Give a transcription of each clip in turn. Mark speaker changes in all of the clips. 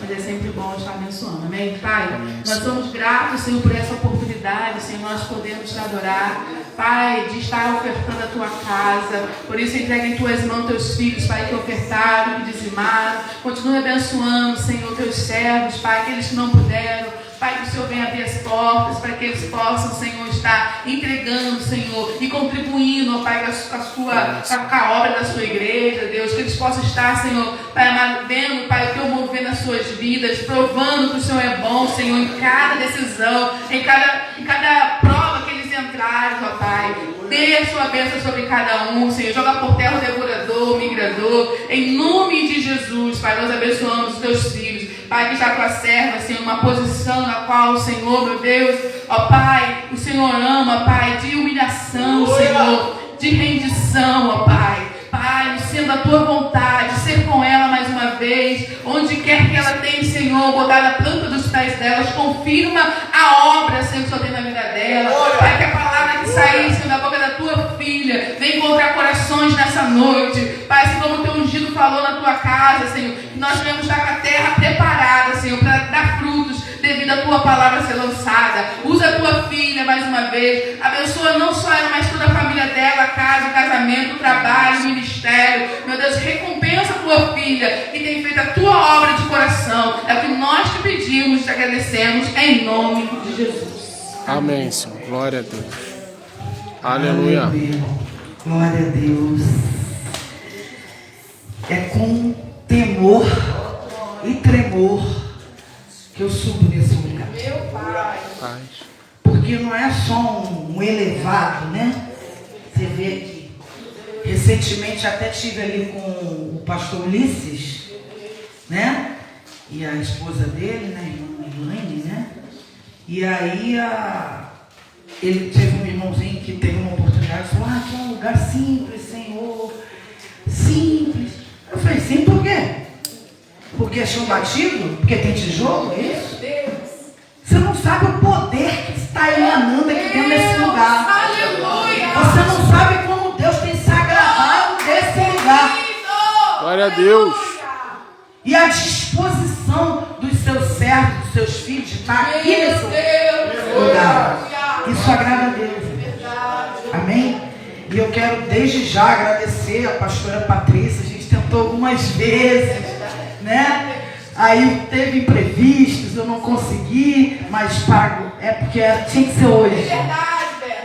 Speaker 1: mas é sempre bom estar abençoando. Amém? Pai, nós somos gratos, Senhor, por essa oportunidade, Senhor, nós podemos te adorar. Pai, de estar ofertando a tua casa. Por isso, entrega em tuas mãos teus filhos, Pai, que ofertaram, que dizimaram. Continue abençoando, Senhor, teus servos, Pai, aqueles que não puderam. Pai, que o Senhor venha abrir as portas para que eles possam, Senhor, estar entregando, Senhor, e contribuindo, ó Pai, com a obra da sua igreja, Deus, que eles possam estar, Senhor, Pai amado, vendo, Pai, o teu mover nas suas vidas, provando que o Senhor é bom, Senhor, em cada decisão, em cada prova que eles entrarem, ó Pai. Dê a sua bênção sobre cada um, Senhor. Joga por terra o devorador, o migrador. Em nome de Jesus, Pai, nós abençoamos os teus filhos. Pai, que está com a serva, Senhor, uma posição na qual o Senhor, meu Deus, ó Pai, o Senhor ama, Pai, de humilhação, Senhor, de rendição, ó Pai. Pai, sendo a tua vontade, ser com ela mais uma vez, onde quer que ela tenha, Senhor, botar na planta dos pés delas, confirma a obra, Senhor, que só tem na vida dela. Pai, que a palavra que sair, Senhor, da boca da tua filha, vem encontrar corações nessa noite. Pai, assim como o teu ungido falou na tua casa, Senhor, que nós devemos estar com a terra preparada, Senhor, para dar frutos devido à tua palavra ser lançada. Usa a tua filha mais uma vez. Abençoa não só ela, mas toda a família dela, a casa, o casamento, o trabalho, o ministério. Meu Deus, recompensa a tua filha que tem feito a tua obra de coração. É o que nós te pedimos, te agradecemos, em nome de Jesus.
Speaker 2: Amém, Senhor. Glória a Deus. Aleluia.
Speaker 3: Glória a Deus. É com temor e tremor que eu subo nesse lugar.
Speaker 1: Meu Pai.
Speaker 3: Porque não é só um elevado, né? Você vê aqui. Recentemente até estive ali com o pastor Ulisses, né? E a esposa dele, né? Irmã Elaine, né? E aí ele teve um irmãozinho que teve uma oportunidade e falou: aqui é um lugar simples, Senhor. Simples. Eu falei: sim, por quê? Porque é chão batido? Porque tem tijolo? É isso? Você não sabe o poder que está emanando aqui dentro desse lugar.
Speaker 1: Aleluia!
Speaker 3: Você não sabe como Deus tem se agradado desse lugar.
Speaker 2: Glória a Deus.
Speaker 3: E a disposição dos seus servos, dos seus filhos, de estar aqui nesse lugar. Isso agrada a Deus. Amém? E eu quero desde já agradecer a pastora Patrícia. A gente tentou algumas vezes, né? Aí teve imprevistos, eu não consegui, mas pago. É porque tinha que ser hoje.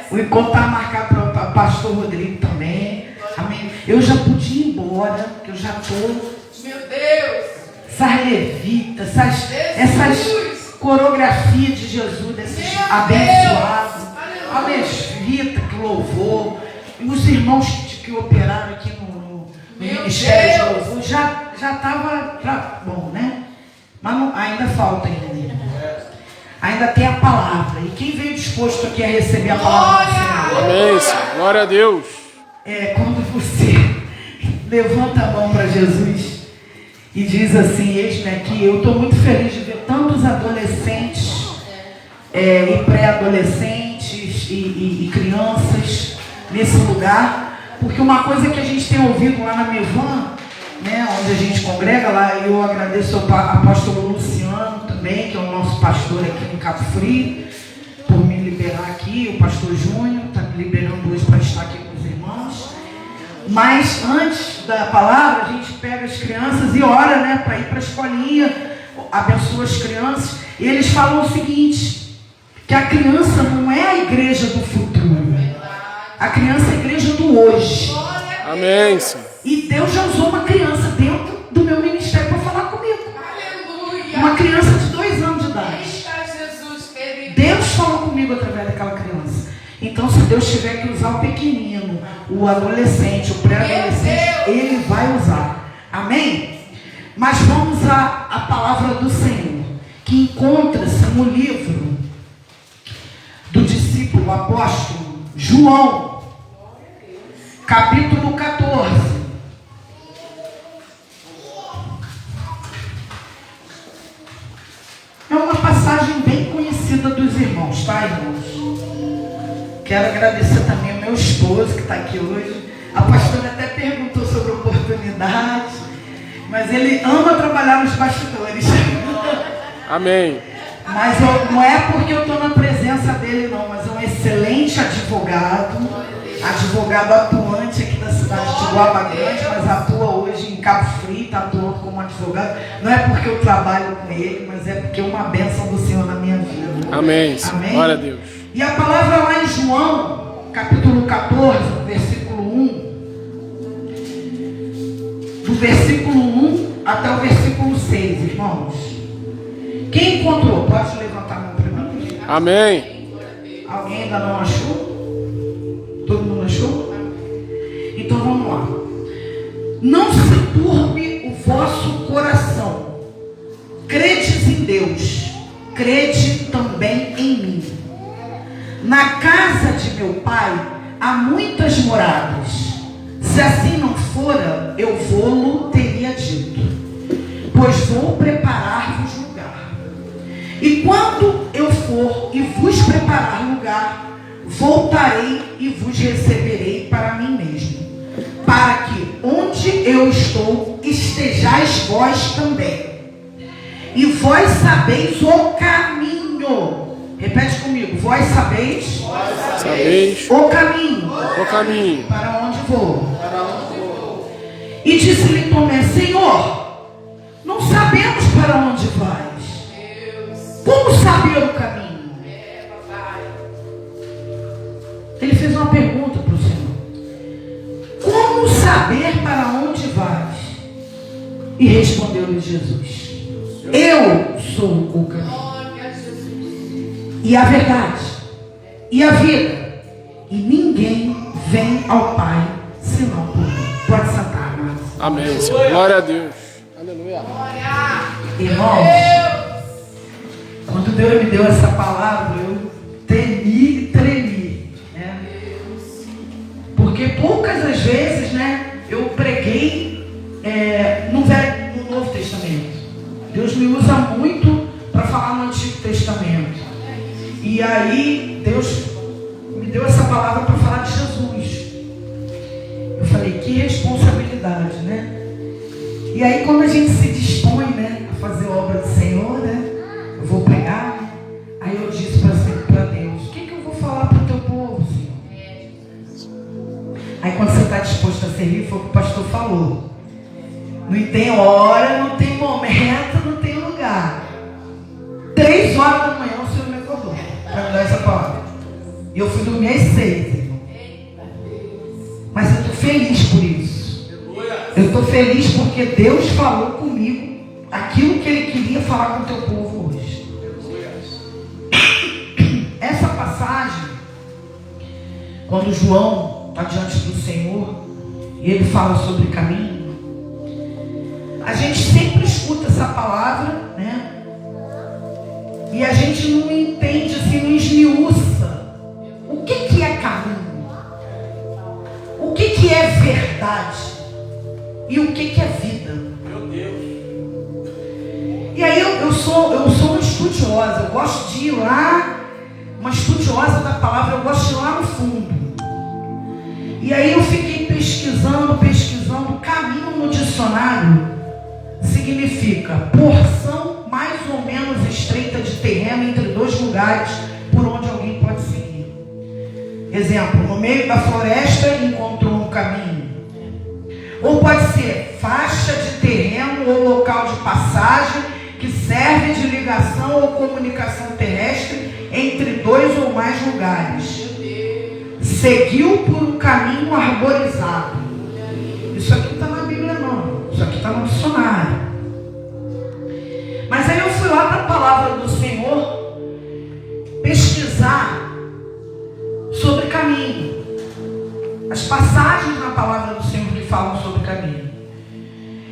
Speaker 3: O encontro está marcado para o pastor Rodrigo também. Amém? Eu já podia ir embora, que eu já estou.
Speaker 1: Meu Deus!
Speaker 3: Essas levitas, essas coreografias de Jesus, desses abençoados. A levita que louvou. E os irmãos que operaram aqui no Ministério de Louvor já estava bom, né? Mas não, ainda falta ainda. Ainda tem a palavra. E quem veio disposto aqui a receber a palavra do Senhor?
Speaker 2: Amém, Senhor. Glória a Deus.
Speaker 3: Quando você levanta a mão para Jesus e diz assim: eis-me aqui. Eu estou muito feliz de ver tantos adolescentes e pré-adolescentes e crianças nesse lugar, porque uma coisa que a gente tem ouvido lá na Mevan, né, onde a gente congrega lá, eu agradeço ao apóstolo Luciano também, que é o nosso pastor aqui no Cabo Frio, por me liberar aqui. O pastor Júnior está me liberando hoje para estar aqui com os irmãos. Mas antes da palavra, a gente pega as crianças e ora, né, para ir para a escolinha, abençoa as crianças. E eles falam o seguinte: que a criança não é a igreja do futuro, a criança é a igreja do hoje.
Speaker 2: Amém, Senhor.
Speaker 3: E Deus já usou uma criança dentro do meu ministério para falar comigo.
Speaker 1: Aleluia!
Speaker 3: Uma criança de 2 anos de idade.
Speaker 1: Jesus,
Speaker 3: Deus falou comigo através daquela criança. Então, se Deus tiver que usar o pequenino, o adolescente, o pré-adolescente, Ele vai usar. Amém? Mas vamos à palavra do Senhor, que encontra-se no livro do discípulo apóstolo João, capítulo 14. É uma passagem bem conhecida dos irmãos, tá, irmãos? Quero agradecer também ao meu esposo que está aqui hoje. A pastora até perguntou sobre oportunidades, mas ele ama trabalhar nos bastidores.
Speaker 2: Amém.
Speaker 3: Mas não é porque eu estou na presença dele, não, mas é um excelente advogado atuante aqui da cidade de Guaba Grande, mas atua hoje em Cabo Frio, está atuando como advogado. Não é porque eu trabalho com ele, mas é porque é uma bênção do Senhor na minha vida.
Speaker 2: Amém.
Speaker 3: Amém?
Speaker 2: Glória a Deus.
Speaker 3: E a palavra lá em João, capítulo 14, versículo 1, do versículo 1 até o versículo 6, irmãos. Quem encontrou? Pode levantar a mão primeiro.
Speaker 2: Amém.
Speaker 3: Alguém ainda não achou? Todo mundo achou? Então vamos lá. Não se turbe o vosso coração. Credes em Deus, crede também em mim. Na casa de meu pai há muitas moradas. Se assim não fora, eu vou-lo teria dito, pois vou preparar-vos lugar. E quando eu for e vos preparar lugar, voltarei e vos receberei para mim mesmo, para que onde eu estou estejais vós também. E vós sabeis o caminho. Repete comigo. Vós sabeis o caminho.
Speaker 2: O caminho.
Speaker 3: Para onde vou? E disse-lhe Tomé: Senhor, não sabemos para onde vais. Como saber o caminho? Ele fez uma pergunta para o Senhor: como saber para onde vais? E respondeu-lhe Jesus: eu sou o caminho e a verdade e a vida, e ninguém vem ao Pai senão por mim. Pode sentar, amados.
Speaker 2: Amém, Senhor. Glória a Deus. Aleluia.
Speaker 3: Irmãos, quando Deus me deu essa palavra, eu tremi e tremi, né? Porque poucas as vezes, né, eu preguei no Novo Testamento. Deus me usa muito para falar no Antigo Testamento. E aí Deus me deu essa palavra para falar de Jesus. Eu falei, que responsabilidade, né? E aí quando a gente se dispõe, né, a fazer a obra do Senhor, né, eu vou pregar, né? Aí eu disse para Deus: o que eu vou falar para o teu povo, Senhor? Aí quando você está disposto a servir, foi o que o pastor falou. Não tem hora, não tem momento, não tem lugar. 3 horas da manhã o Senhor me acordou para me dar essa palavra. E eu fui dormir às 6, irmão. Mas eu estou feliz por isso. Eu estou feliz porque Deus falou comigo aquilo que Ele queria falar com o teu povo hoje. Essa passagem, quando João está diante do Senhor e ele fala sobre caminho, a gente sempre escuta essa palavra, né? E a gente não entende, assim, não esmiuça. O que é caminho? O que é verdade? E o que é vida?
Speaker 2: Meu Deus.
Speaker 3: E aí eu sou uma estudiosa, eu gosto de ir lá, uma estudiosa da palavra, eu gosto de ir lá no fundo. E aí eu fiquei pesquisando, caminho no dicionário significa porção mais ou menos estreita de terreno entre 2 lugares por onde alguém pode seguir. Exemplo, no meio da floresta encontrou um caminho. Ou pode ser faixa de terreno ou local de passagem que serve de ligação ou comunicação terrestre entre 2 ou mais lugares. Seguiu por um caminho arborizado. Isso aqui não está na Bíblia, não. Isso aqui está no dicionário. Mas aí eu fui lá para a palavra do Senhor pesquisar sobre caminho. As passagens na palavra do Senhor que falam sobre caminho.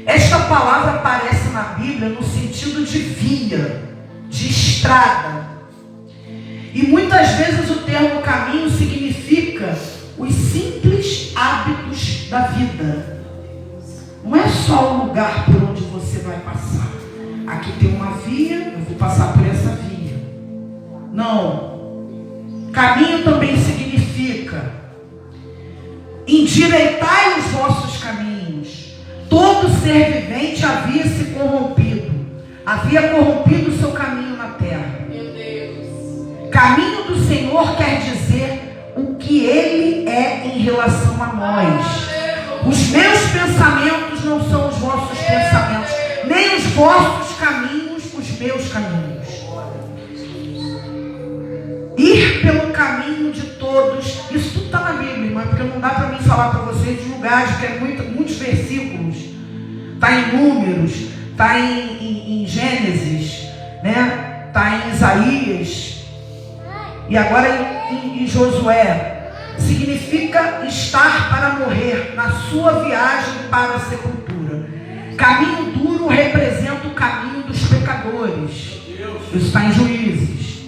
Speaker 3: Esta palavra aparece na Bíblia no sentido de via, de estrada. E muitas vezes o termo caminho significa os simples hábitos da vida. Não é só o lugar por onde você vai passar. Aqui tem uma via, eu vou passar por essa via. Não. Caminho também significa endireitai os vossos caminhos. Todo ser vivente havia se corrompido. havia corrompido o seu caminho na terra.
Speaker 1: Meu Deus.
Speaker 3: Caminho do Senhor quer dizer o que Ele é em relação a nós. Os meus pensamentos não são os vossos pensamentos, nem os vossos caminhos, os meus caminhos. Ir pelo caminho de todos, isso tudo está na Bíblia, irmã, porque não dá para mim falar para vocês de lugares, porque é muitos versículos. Está em Números, está em Gênesis, né? Está em Isaías, e agora em Josué. Significa estar para morrer na sua viagem para a sepultura. Caminho duro representa o caminho dos pecadores. Isso está em Juízes.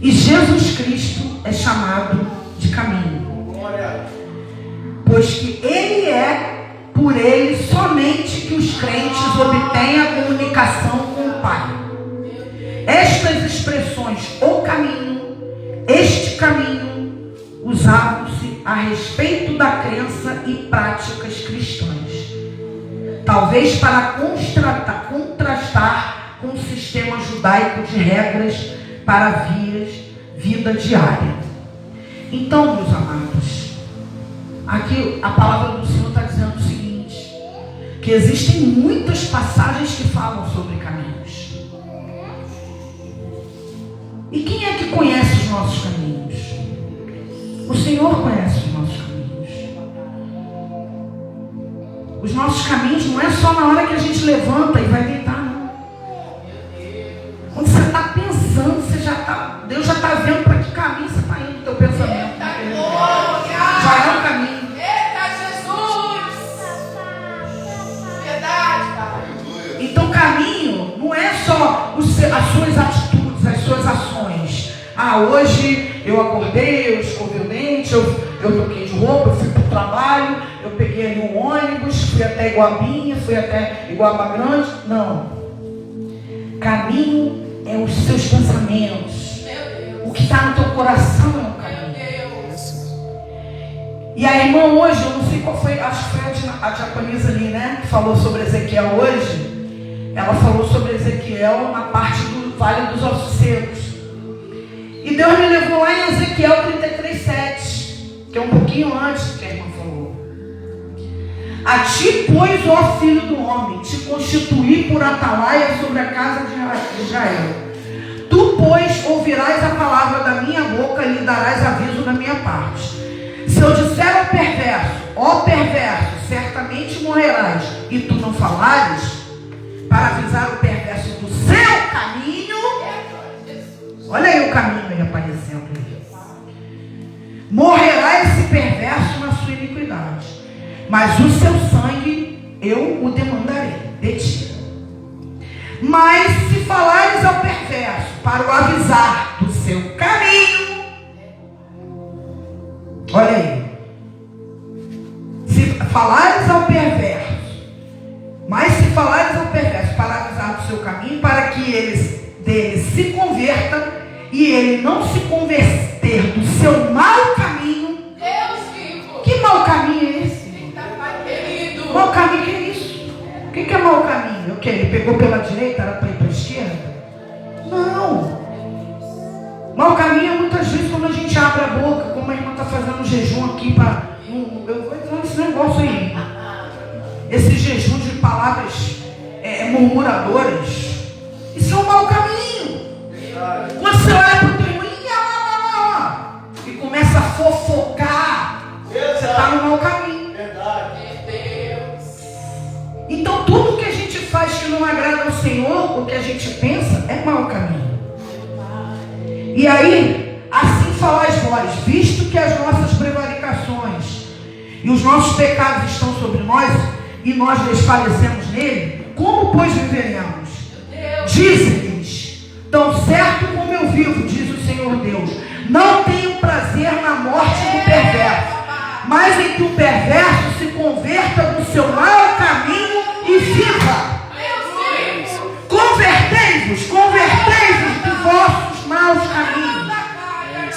Speaker 3: E Jesus Cristo é chamado de caminho, pois que Ele é, por Ele somente que os crentes obtêm a comunicação com o Pai. Estas expressões, o caminho, este caminho, usavam-se a respeito da crença e práticas cristãs, talvez para contrastar com o sistema judaico de regras para vida diária. Então, meus amados, aqui a palavra do Senhor está dizendo o seguinte, que existem muitas passagens que falam sobre caminhos. E quem é que conhece os nossos caminhos? O Senhor conhece os nossos caminhos. Os nossos caminhos não é só na hora que a gente levanta e vai deitar, não. Quando você está pensando, Deus já está vendo para que caminho você está indo no teu pensamento. Já é o caminho.
Speaker 1: Eita, Jesus! Verdade, Pai.
Speaker 3: Então, caminho não é só as suas atitudes, as suas ações. Hoje eu acordei, eu escovei o dente, eu troquei de roupa, eu fui para o trabalho, eu peguei ali um ônibus, fui até Iguabinha, fui até Iguaba Grande. Não. Caminho é os seus pensamentos. O que está no teu coração é o caminho. E a irmã hoje, eu não sei qual foi, acho que foi a diaconisa ali, né? Que falou sobre Ezequiel hoje. Ela falou sobre Ezequiel na parte do Vale dos Ossos Secos. E Deus me levou lá em Ezequiel 33:7, que é um pouquinho antes do que a irmã falou. A ti, pois, ó filho do homem, te constituí por atalaia sobre a casa de Israel. Tu, pois, ouvirás a palavra da minha boca e lhe darás aviso da minha parte. Se eu disser ao perverso, ó perverso, certamente morrerás, e tu não falares, para avisar o perverso do seu caminho. Olha aí o caminho aí aparecendo aí. Morrerá esse perverso na sua iniquidade, mas o seu sangue eu o demandarei de ti. Mas se falares ao perverso para o avisar do seu caminho, olha aí, se falares ao perverso, mas se falares ao perverso para avisar do seu caminho, para que dele se converta, e ele não se converter do seu mau caminho.
Speaker 1: Deus vivo.
Speaker 3: Que mau caminho é esse?
Speaker 1: Querido.
Speaker 3: Mau caminho, que é isso? O que é mau caminho? O que? Ele pegou pela direita, era para ir para a esquerda? Não. Mau caminho é muitas vezes quando a gente abre a boca, como a irmã está fazendo um jejum aqui para. Eu vou entrar nesse negócio aí. Esse jejum de palavras murmuradoras. Isso é um mau caminho. Quando você olha para o teu irmão e começa a fofocar, você está no mau caminho. Então tudo que a gente faz que não agrada ao Senhor, o que a gente pensa, é mau caminho. E aí, assim falais vós, visto que as nossas prevaricações e os nossos pecados estão sobre nós, e nós desfalecemos nele, como pois viveremos? Dize-lhes, tão certo como eu vivo, diz o Senhor Deus, não tenho prazer na morte do perverso, mas em que o perverso se converta do seu mau caminho e viva. Convertei-vos de vossos maus caminhos,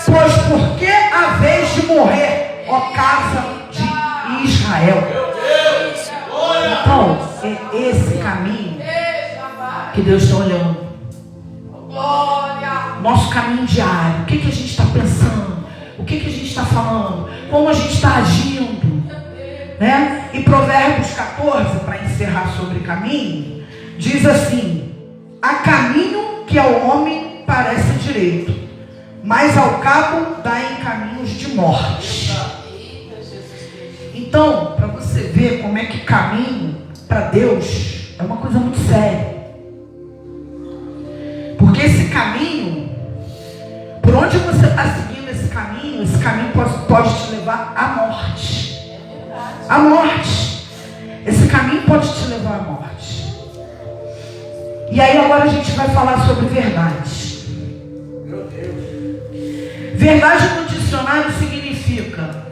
Speaker 3: pois porque haveis de morrer, ó casa de Israel. Então, esse caminho que Deus está olhando.
Speaker 1: Glória.
Speaker 3: Nosso caminho diário. O que a gente está pensando? O que a gente está falando? Como a gente está agindo? Né? E Provérbios 14, para encerrar sobre caminho, diz assim: há caminho que ao homem parece direito, mas ao cabo dá em caminhos de morte. Então, para você ver como é que caminho para Deus é uma coisa muito séria. Porque esse caminho, por onde você está seguindo esse caminho pode te levar à morte. À morte. Esse caminho pode te levar à morte. E aí agora a gente vai falar sobre verdade. Verdade no dicionário significa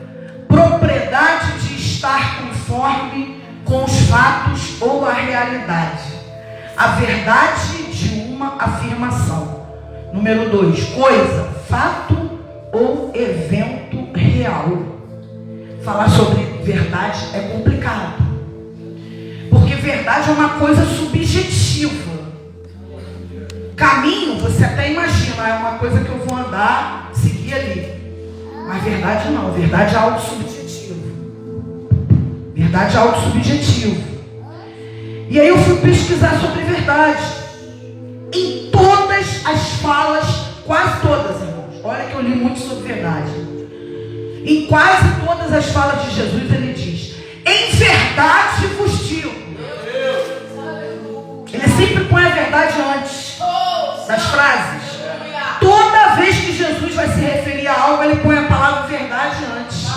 Speaker 3: propriedade de estar conforme com os fatos ou a realidade. A verdade de uma afirmação. Número 2, coisa, fato ou evento real. Falar sobre verdade é complicado. Porque verdade é uma coisa subjetiva. Caminho, você até imagina, é uma coisa que eu vou andar, seguir ali. Mas verdade não, verdade é algo subjetivo. Verdade é algo subjetivo. E aí eu fui pesquisar sobre verdade. Em todas as falas, quase todas, irmãos. Olha que eu li muito sobre verdade. Em quase todas as falas de Jesus ele diz: em verdade vos digo. Ele sempre põe a verdade antes das frases. Toda vez que Jesus vai se referir a algo, ele põe a palavra verdade antes.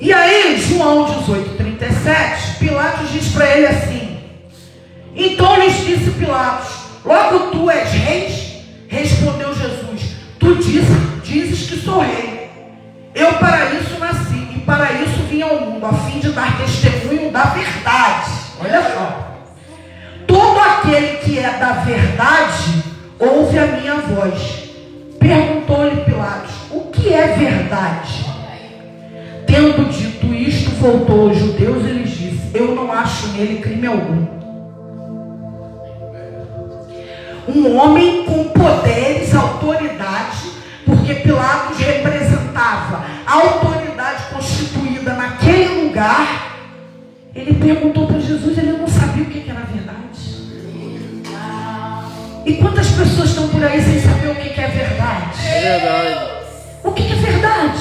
Speaker 3: E aí, João 18:37, Pilatos diz para ele assim: então lhes disse Pilatos: logo tu és rei? Respondeu Jesus: tu dizes que sou rei. Eu para isso nasci e para isso vim ao mundo, a fim de dar testemunho da verdade. Olha só. Todo aquele que é da verdade ouve a minha voz. Perguntou-lhe Pilatos: o que é verdade? Tendo dito isto, voltou aos judeus e lhes disse: eu não acho nele crime algum. Um homem com poderes, autoridade, porque Pilatos representava a autoridade constituída naquele lugar. Ele perguntou para Jesus, ele não sabia o que era verdade. E quantas pessoas estão por aí sem saber o que é verdade?
Speaker 2: É verdade.
Speaker 3: O que é verdade?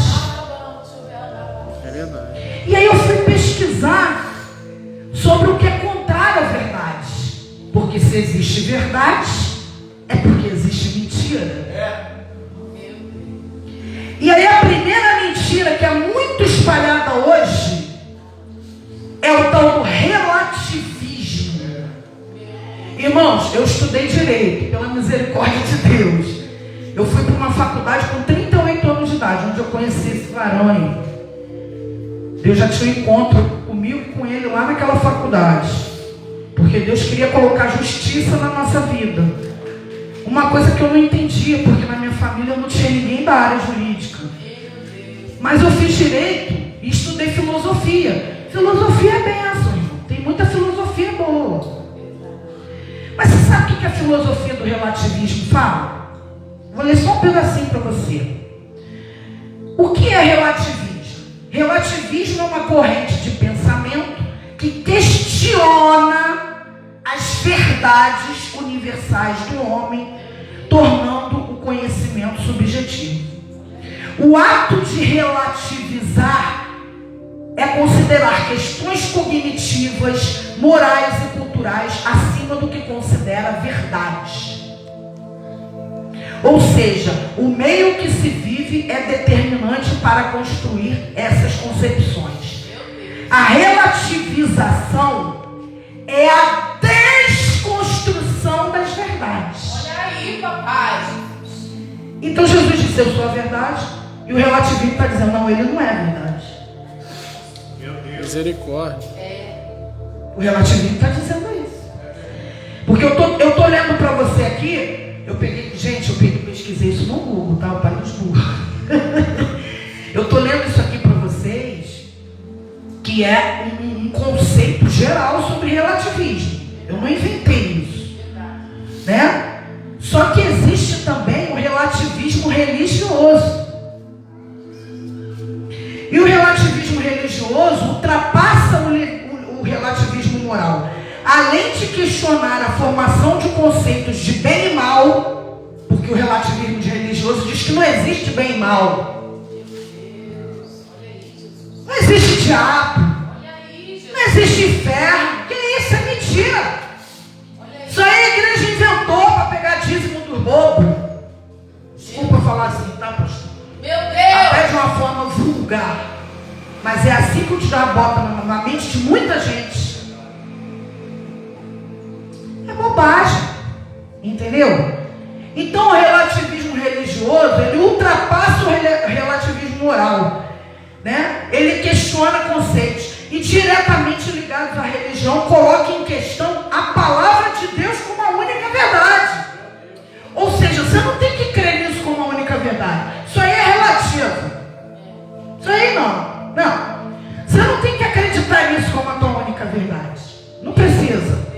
Speaker 2: É verdade.
Speaker 3: E aí eu fui pesquisar sobre o que é contrário à verdade. Porque se existe verdade, é porque existe mentira. E aí a primeira mentira que é muito espalhada hoje é o tal do relativismo. Irmãos, eu estudei direito, pela misericórdia de Deus. Eu fui para uma faculdade com 38 anos de idade, onde eu conheci esse varão aí. Deus já tinha um encontro comigo e com ele lá naquela faculdade. Porque Deus queria colocar justiça na nossa vida. Uma coisa que eu não entendia, porque na minha família não tinha ninguém da área jurídica. Mas eu fiz direito e estudei filosofia. Filosofia é benção, irmão. Tem muita filosofia boa. Mas você sabe o que a filosofia do relativismo fala? Vou ler só um pedacinho para você. O que é relativismo? Relativismo é uma corrente de pensamento que questiona as verdades universais do homem, tornando o conhecimento subjetivo. O ato de relativizar é considerar questões cognitivas, morais e culturais acima do que considera verdade. Ou seja, o meio que se vive é determinante para construir essas concepções. A relativização é a desconstrução das verdades.
Speaker 1: Olha aí, papai.
Speaker 3: Então Jesus disse: eu sou a verdade. E o relativismo está dizendo: não, ele não é a verdade.
Speaker 2: Misericórdia.
Speaker 3: O relativismo está dizendo isso. Porque eu tô lendo para você aqui. Eu pesquisei isso no Google, tá? O pai dos burros. Eu tô lendo isso aqui para vocês, que é um conceito geral sobre relativismo. Eu não inventei isso, né? Só que existe também o relativismo religioso. E o relativismo religioso ultrapassa o relativismo moral. Além de questionar a formação de conceitos de bem e mal, porque o relativismo religioso diz que não existe bem e mal. Não existe diabo. Não existe inferno. Que isso? É mentira. Isso aí a igreja inventou para pegar dízimo dos bobos. Desculpa falar assim, tá, pastor?
Speaker 1: Meu Deus!
Speaker 3: Até de uma forma vulgar. Mas é assim que o diabo bota na mente de muita gente. É bobagem. Entendeu? Então o relativismo religioso, ele ultrapassa o relativismo moral, né? Ele questiona conceitos e diretamente ligados à religião coloca em questão a palavra de Deus como a única verdade. Ou seja, você não tem que crer nisso como a única verdade. Isso aí é relativo. Isso aí não. Você não tem que acreditar nisso como a tua única verdade. Não precisa.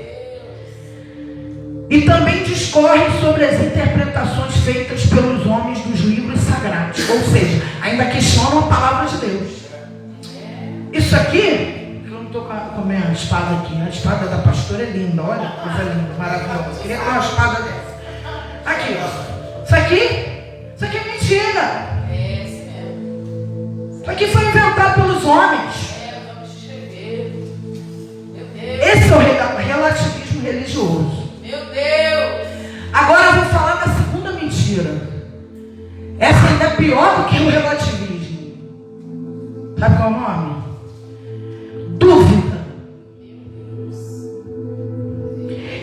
Speaker 3: E também discorre sobre as interpretações feitas pelos homens dos livros sagrados. Ou seja, ainda questionam a palavra de Deus. Isso aqui, eu não estou com a minha espada aqui. A espada da pastora é linda, olha, coisa linda, maravilhosa. Eu queria ter uma espada dessa. Aqui, ó. Isso aqui é mentira. Isso aqui foi inventado pelos homens. Esse é o relativismo religioso.
Speaker 1: Meu Deus!
Speaker 3: Agora eu vou falar da segunda mentira. Essa ainda é pior do que o relativismo. Sabe qual é o nome? Dúvida.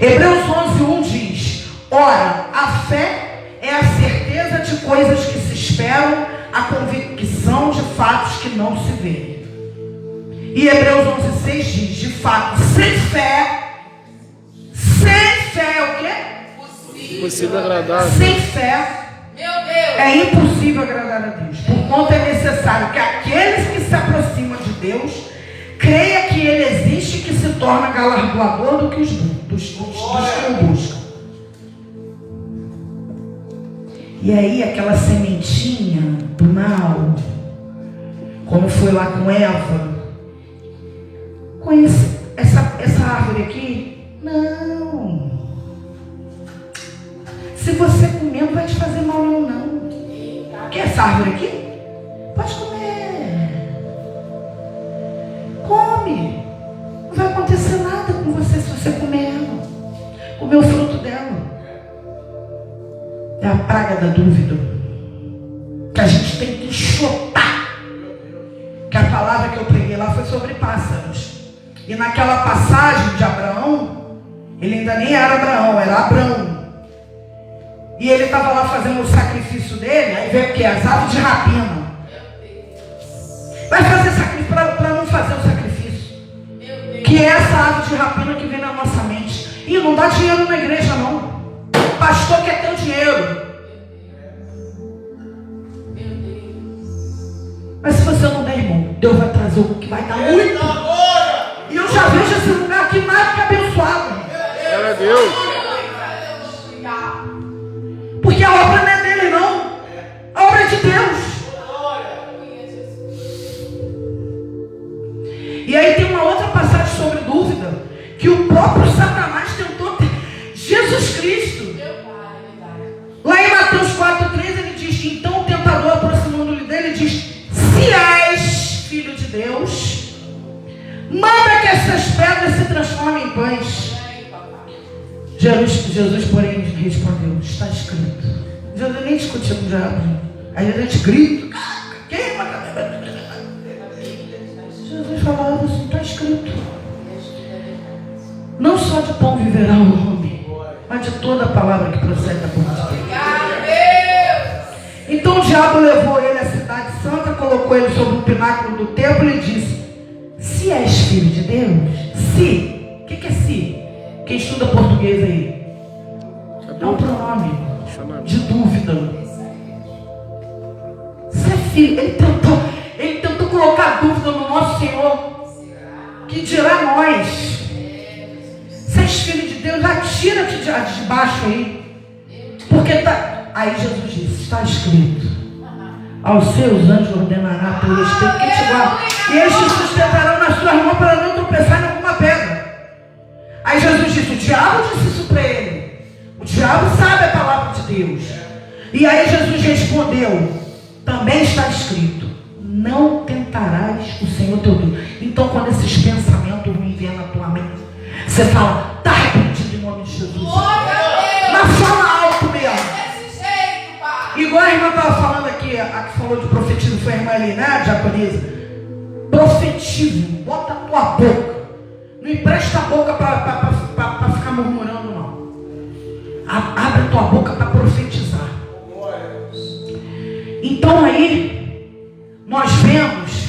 Speaker 3: Hebreus 11:1 diz: ora, a fé é a certeza de coisas que se esperam, a convicção de fatos que não se veem. E Hebreus 11:6 diz: de fato, sem fé é o quê?
Speaker 2: Impossível agradar.
Speaker 3: Sem fé
Speaker 1: Meu Deus!
Speaker 3: é impossível agradar a Deus. Porquanto é necessário que aqueles que se aproximam de Deus creia que Ele existe e que se torna galardoador dos que o buscam. E aí aquela sementinha do mal, como foi lá com Eva, conhece essa árvore aqui? Não. Se você comer, não vai te fazer mal não. Quer essa árvore aqui? Pode comer. Come. Não vai acontecer nada com você se você comer ela. Comer o fruto dela. É a praga da dúvida. Que a gente tem que enxotar. Que a palavra que eu preguei lá foi sobre pássaros. E naquela passagem de Abraão, ele ainda nem era Abraão, era Abrão. E ele estava lá fazendo o sacrifício dele, aí veio o que? As aves de rapina. Vai fazer sacrifício para não fazer o sacrifício. Que é essa ave de rapina que vem na nossa mente. E não dá dinheiro na igreja não. O pastor quer ter o dinheiro. Mas se você não der, irmão, Deus vai trazer o que vai dar muito. E eu já vejo esse lugar aqui mais que abençoado.
Speaker 2: Glória a Deus.
Speaker 3: Porque a obra não é dele não. A obra é de Deus. E aí tem uma outra passagem sobre dúvida, que o próprio Satanás tentou ter Jesus Cristo. Lá em Mateus 4:3 ele diz que então o tentador, aproximando-lhe dele, diz: se és filho de Deus, manda que essas pedras se transformem em pães. Jesus, porém, respondeu: está escrito. Jesus nem discutiu com o diabo. Aí a gente grita: queima. Jesus falava assim: está escrito. Não só de pão viverá o homem, mas de toda a palavra que procede da boca de Deus. Então o diabo levou ele à cidade santa, colocou ele sobre o pináculo do templo e disse: se és filho de Deus, se. O que é se? Quem estuda português aí? É um pronome de dúvida. Você é filho. Ele tentou colocar dúvida no nosso Senhor. Que que dirá nós? Se és filho de Deus, atira-te de baixo aí. Porque tá... Aí Jesus disse, está escrito, aos seus anjos ordenará a teu respeito que te guarda, e eles te sustentarão nas suas mãos para não tropeçar em alguma pedra. Aí Jesus disse, o diabo disse isso para ele. O diabo sabe a palavra de Deus. E aí Jesus respondeu, também está escrito, não tentarás o Senhor teu Deus. Então quando esses pensamentos ruins vêm na tua mente, você fala, está repreendido em nome de Jesus. Mas fala alto mesmo. Igual a irmã estava falando aqui, a que falou de profetismo foi a irmã ali, né, diaconisa? Profetismo, bota a tua boca. Não empresta a boca para ficar murmurando, não. Abre a tua boca para profetizar. Então aí, nós vemos,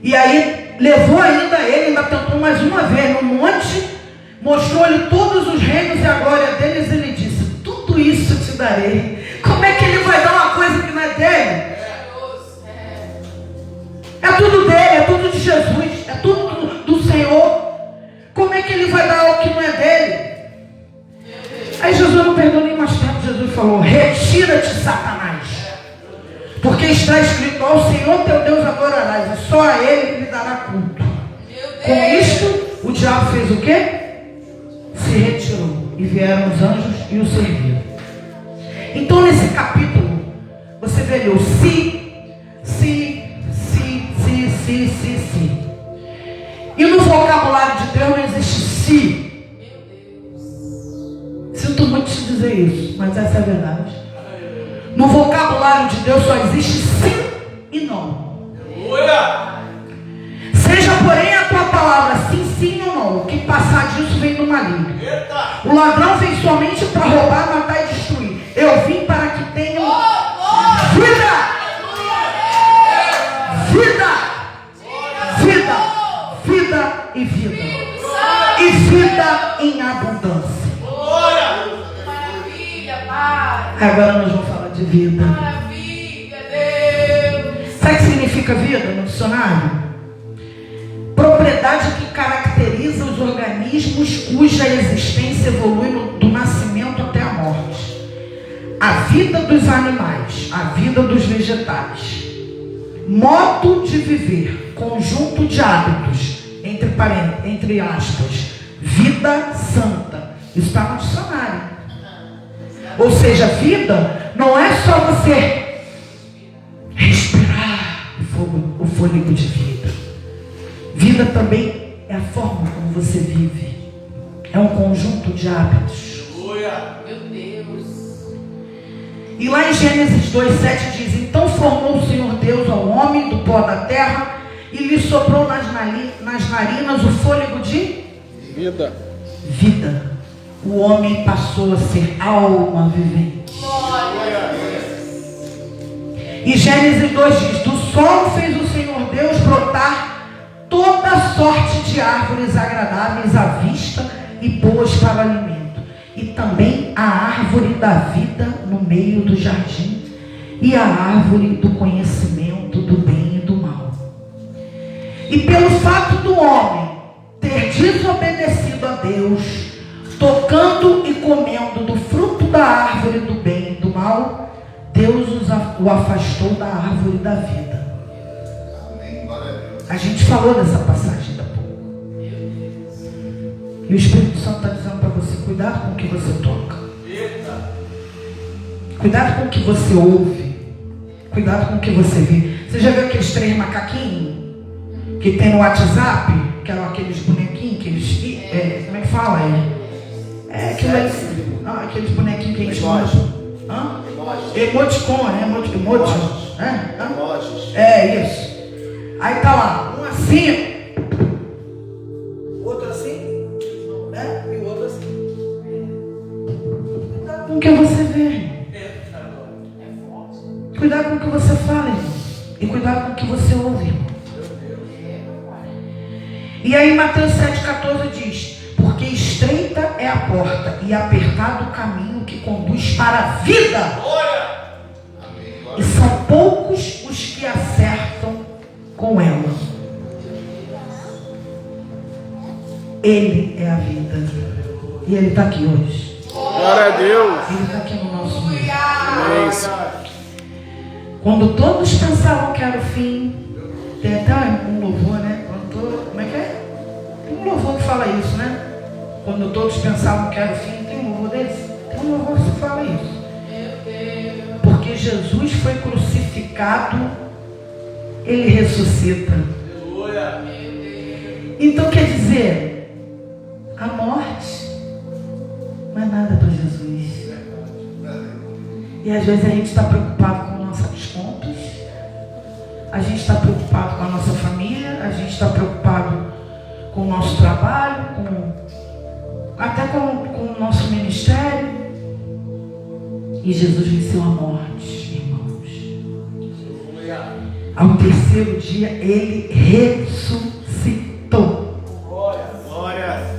Speaker 3: e aí levou ainda tentou mais uma vez no monte, mostrou-lhe todos os reinos e a glória deles, e ele disse, tudo isso te darei. Como é que ele vai dar uma coisa que não é dele? É tudo dele, é tudo de Jesus, é tudo do Senhor. Como é que ele vai dar algo que não é dele? Aí Jesus não perdeu nem mais tempo. Jesus falou, retira-te, Satanás, porque está escrito, ao Senhor teu Deus adorarás, e só a ele lhe dará culto. Com isto, o diabo fez o quê? Se retirou, e vieram os anjos e o serviram. Então nesse capítulo, você vê ali o se. E no vocabulário de Deus não existe se. Sinto muito te dizer isso, mas essa é a verdade. No vocabulário de Deus só existe sim e não. Seja porém a tua palavra sim ou não, o que passar disso vem do maligno. O ladrão vem somente para roubar, matar e destruir. Eu vim para que tenham vida. E vida em abundância.
Speaker 1: Maravilha, Pai.
Speaker 3: Agora nós vamos falar de vida.
Speaker 1: Maravilha, Deus.
Speaker 3: Sabe o que significa vida no dicionário? Propriedade que caracteriza os organismos cuja existência evolui do nascimento até a morte. A vida dos animais, a vida dos vegetais. Modo de viver, conjunto de hábitos, entre aspas, vida santa. Isso está no dicionário. Ou seja, vida não é só você respirar o fôlego de vida. Vida também é a forma como você vive. É um conjunto de hábitos.
Speaker 1: Meu Deus.
Speaker 3: E lá em Gênesis 2:7 diz, então formou o Senhor Deus ao homem do pó da terra e lhe soprou nas narinas o fôlego de vida. O homem passou a ser alma vivente. E Gênesis 2 diz, do solo fez o Senhor Deus brotar toda sorte de árvores agradáveis à vista e boas para o alimento, e também a árvore da vida no meio do jardim, e a árvore do conhecimento do bem e do mal. E pelo fato do homem ter desobedecido a Deus, tocando e comendo do fruto da árvore do bem e do mal, Deus o afastou da árvore da vida. A gente falou dessa passagem da pouco. E o Espírito Santo está dizendo para você, cuidado com o que você toca. Cuidado com o que você ouve. Cuidado com o que você vê. Você já viu aqueles 3 macaquinhos que tem no WhatsApp? Que eram aqueles bonequinhos que eles... como é que fala? Aqueles bonequinhos que eles mandam. Emoticon, né? Emojis. É isso. Aí tá lá, um assim, outro assim, né? E o outro assim. Cuidado com o que você vê. Cuidado com o que você fala, irmão. E cuidado com o que você ouve, irmão. E aí Mateus 7,14 diz, porque estreita é a porta e apertado o caminho que conduz para a vida. E são poucos os que acertam com ela. Ele é a vida. E Ele está aqui hoje.
Speaker 2: Glória a Deus.
Speaker 3: Ele está aqui no nosso meio.
Speaker 2: Amém, Senhor.
Speaker 3: Quando todos pensavam que era o fim, tem até um louvor, né? Como é que é? Tem um louvor que fala isso, né? Quando todos pensavam que era o fim, tem um louvor desse? Tem um louvor que fala isso. Porque Jesus foi crucificado, Ele ressuscita. Então quer dizer, a morte não é nada para Jesus. E às vezes a gente está preocupado com nossos contos, a gente está preocupado com a nossa família, a gente está preocupado com o nosso trabalho, até com o nosso ministério. E Jesus venceu a morte, irmãos. Ao terceiro dia Ele ressuscitou.
Speaker 2: Glória.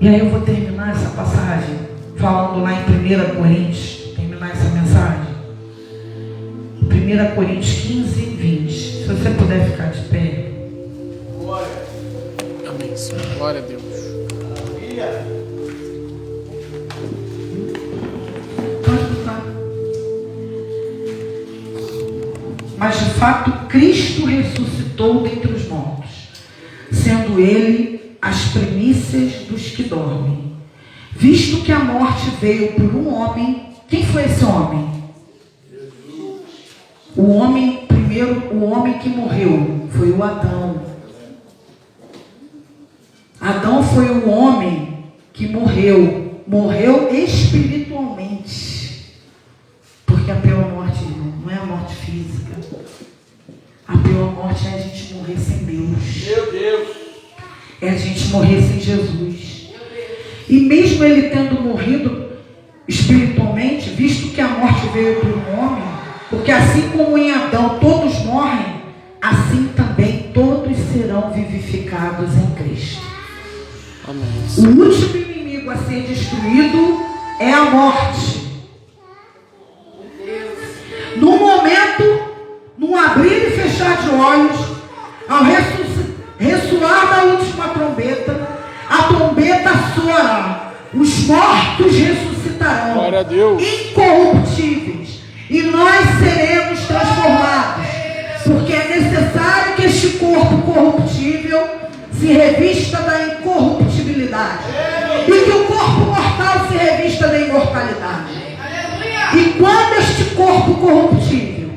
Speaker 3: E aí eu vou terminar essa passagem falando lá em 1 Coríntios, terminar essa mensagem. 1 Coríntios 15, 20. Se você puder ficar de pé.
Speaker 2: Amém, Senhor. Glória a Deus.
Speaker 3: Mas de fato Cristo ressuscitou dentre os mortos, sendo Ele as primícias dos que dormem. Visto que a morte veio por um homem, quem foi esse homem? O homem, primeiro, o homem que morreu foi o Adão. Adão foi o homem que morreu espiritualmente. Porque a pior morte não é a morte física. A pior morte é a gente morrer sem Deus.
Speaker 2: Meu Deus.
Speaker 3: É a gente morrer sem Jesus. E mesmo ele tendo morrido espiritualmente, visto que a morte veio por um homem, porque assim como em Adão todos morrem, assim também todos serão vivificados em Cristo.
Speaker 2: Amém.
Speaker 3: O último inimigo a ser destruído é a morte. No momento, num abrir e fechar de olhos, ao ressoar da última trombeta, a trombeta soará, os mortos ressuscitarão,
Speaker 2: Glória a Deus.
Speaker 3: incorruptíveis, e nós seremos transformados, porque é necessário que este corpo corruptível se revista da incorruptibilidade, e que o corpo mortal se revista da imortalidade. E quando este corpo corruptível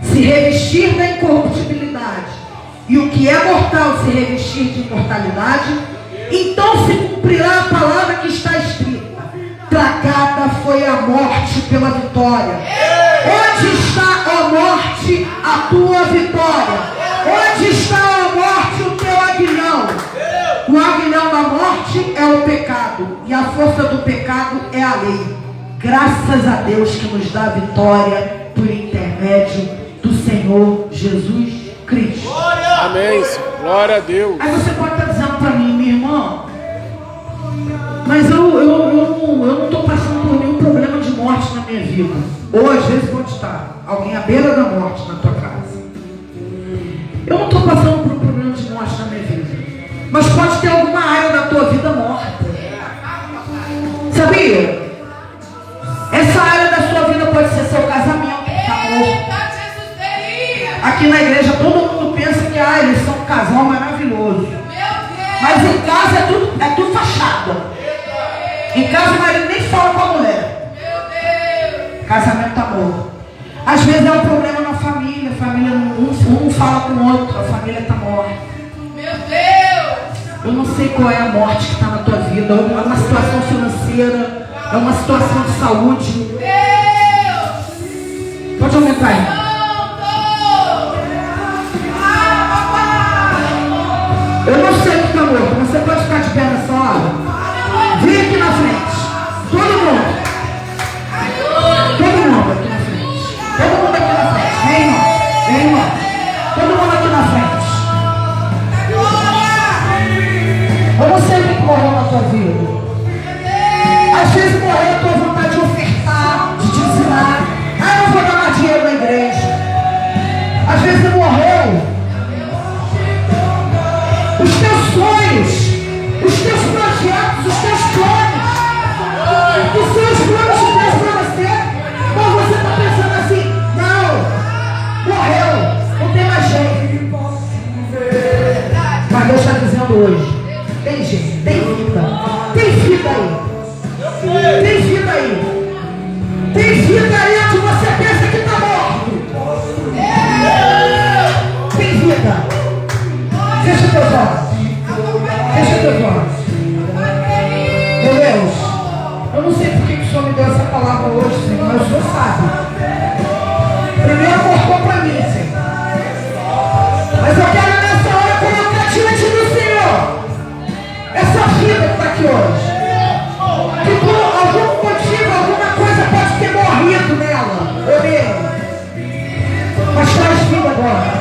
Speaker 3: se revestir da incorruptibilidade, e o que é mortal se revestir de imortalidade, então se cumprirá a palavra que está escrita: tragada foi a morte pela vitória. Onde está, ó morte, a tua vitória? Onde está, ó morte, o teu aguilhão? O aguilhão da morte é o pecado, e a força do pecado é a lei. Graças a Deus que nos dá vitória por intermédio do Senhor Jesus Cristo.
Speaker 2: Amém, Senhor. Glória a Deus.
Speaker 3: Aí você pode estar dizendo para mim, minha irmã, mas eu não estou passando por nenhum problema de morte na minha vida. Ou às vezes pode estar alguém à beira da morte na tua casa. Eu não estou passando por um problema de morte na minha vida, mas pode ter alguma área da tua vida morta. Sabia? Essa área da sua vida pode ser seu casamento, que está morto. Aqui na igreja todo mundo pensa que eles são um casal maravilhoso. Mas em casa é tudo fachada. Em casa o marido nem fala com a mulher. Casamento está morto. Às vezes é um problema na família. A família um fala com o outro. A família está morta. Eu não sei qual é a morte que está na tua vida. É uma situação financeira. É uma situação de saúde. Pode aumentar aí. Eu não sei o que está morto. Você pode ficar de pé nessa hora? Vem aqui na frente. Todo mundo. Todo mundo aqui na frente. Todo mundo aqui na frente. Vem, irmão. Vem, irmão. Todo mundo aqui na frente. Eu não sei o que morreu na tua vida. Às vezes morreu a tua vontade de ofertar, de dizimar. Ah, eu não vou dar mais dinheiro na igreja. Às vezes morreu os teus sonhos Tem gente, tem vida. Tem vida aí. Tem vida aí. Tem vida aí onde você pensa que está morto. Tem vida. Fecha teus olhos. Fecha teus olhos. Meu Deus, eu não sei por que o Senhor me deu essa palavra hoje, Senhor, mas o Senhor sabe. Primeiro cortou para mim, Senhor. Mas eu quero nessa hora colocar diante do Senhor essa vida que está aqui hoje. Que por algum motivo, alguma coisa pode ter morrido nela, ou nele. Mas traz vida agora.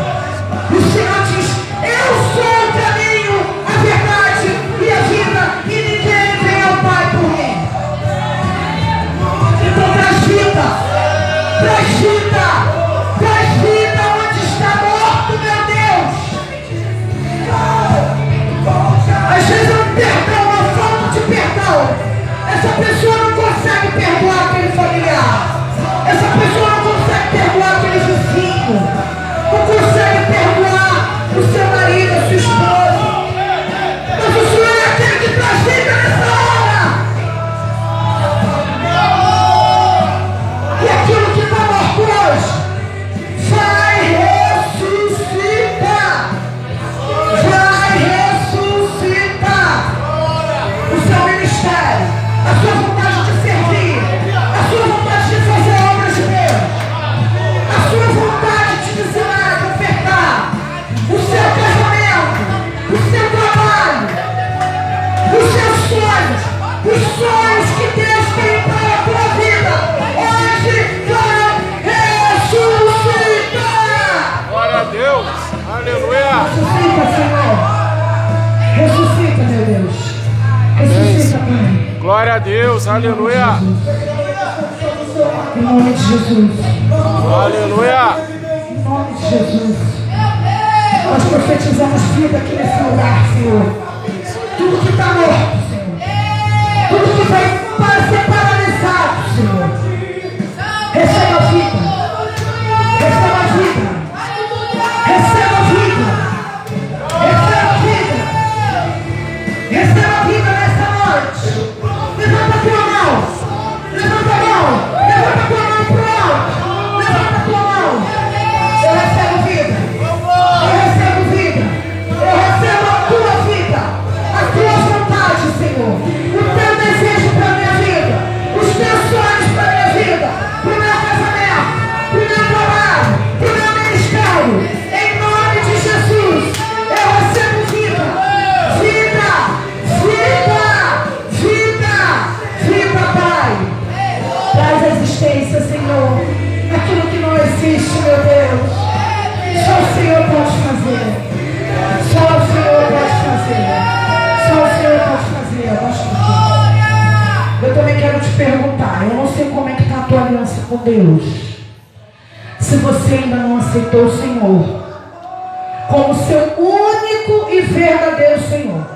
Speaker 3: O Senhor diz: eu sou o caminho, a verdade e a vida, e ninguém vem ao Pai por mim. Então traz vida. Traz vida. Traz vida onde está morto, meu Deus. Às vezes é um perdão, uma falta de perdão. Essa pessoa não consegue perdoar aquele familiar. Essa pessoa não consegue perdoar aquele vizinho. Não consegue perdoar o seu marido, a sua esposa. Mas o Senhor é aquele que traz vida nessa hora. E aquilo que está morto hoje vai ressuscitar. Vai ressuscitar o seu ministério, a sua vontade de servir, a sua vontade de fazer obras de Deus, a sua vontade de ensinar, de ofertar, o seu casamento, o seu trabalho, os seus sonhos, os sonhos que Deus tem para a tua vida, hoje vão ressuscitar.
Speaker 2: Glória a Deus. Aleluia.
Speaker 3: Ressuscita, Senhor. Ressuscita, meu Deus. Ressuscita, Pai.
Speaker 2: Glória a Deus. Aleluia.
Speaker 3: Em nome de Jesus.
Speaker 2: Aleluia.
Speaker 3: Em nome de Jesus. Nós profetizamos vida aqui nesse lugar, Senhor. Tudo que está morto, Senhor. Tudo que vai ser paralisado, Senhor. Receba a vida. Receba a vida. Receba a vida. Receba a vida. Receba a vida nessa noite. Levanta a tua mão. Levanta a mão. Levanta a tua mão para o alto. Levanta a tua mão. Eu recebo vida. Eu recebo vida. Eu recebo a tua vida. A tua vontade, Senhor. O teu desejo para a minha vida. Os teus sonhos para a minha vida. Para o meu casamento. Para o meu trabalho. Para o meu ministério. Em nome de Jesus. Eu recebo vida. Vida. Vida. Vida. Vida, Pai. Traz a existência, Senhor. Aquilo que não existe, meu Deus. Só o Senhor pode fazer. Só o Senhor pode fazer. Só o Senhor pode fazer. Eu também quero te perguntar. Eu não sei como é que está a tua aliança com Deus. Se você ainda não aceitou o Senhor como seu único e verdadeiro Senhor.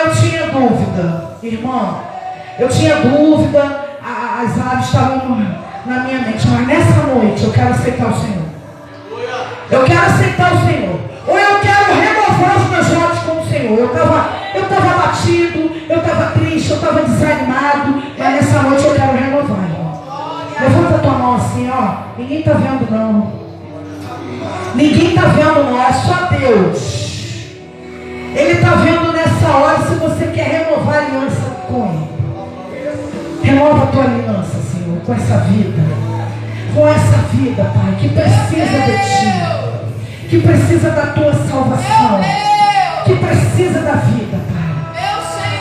Speaker 3: Eu tinha dúvida. Irmão, eu tinha dúvida. As aves estavam na minha mente. Mas nessa noite eu quero aceitar o Senhor. Eu quero aceitar o Senhor. Ou eu quero renovar os meus votos com o Senhor. Eu estava batido, eu estava triste, eu estava desanimado. Mas nessa noite eu quero renovar, irmão. Levanta a tua mão assim, ó. Ninguém está vendo, não. Ninguém está vendo, não. É só Deus. Ele está vendo nessa hora se você quer renovar a aliança com Ele. Renova a tua aliança, Senhor, com essa vida. Com essa vida, Pai, que precisa de Ti. Que precisa da Tua salvação. Que precisa da vida, Pai.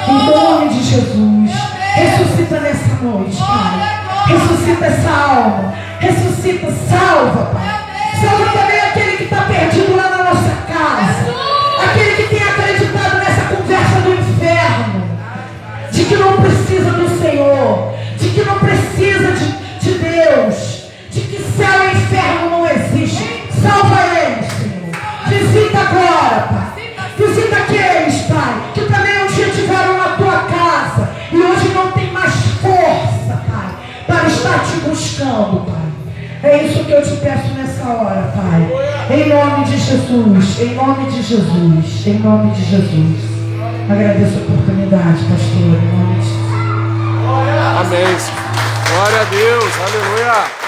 Speaker 3: Em nome de Jesus. Ressuscita nessa noite, Pai. Ressuscita essa alma. Ressuscita, salva, Pai. Salva também aquele que está perdido lá na nossa casa. Aquele que tem acreditado nessa conversa do inferno. De que não precisa do Senhor. De que não precisa de Deus. De que céu e inferno não existe. Salva eles, Senhor. Visita agora, Pai. Visita aqueles, Pai, que também um dia estiveram na Tua casa e hoje não tem mais força, Pai, para estar Te buscando, Pai. É isso que eu te peço nessa hora, Pai. Em nome de Jesus. Em nome de Jesus. Em nome de Jesus. Agradeço a oportunidade, pastor, em nome de Jesus.
Speaker 2: Amém. Glória a Deus. Aleluia.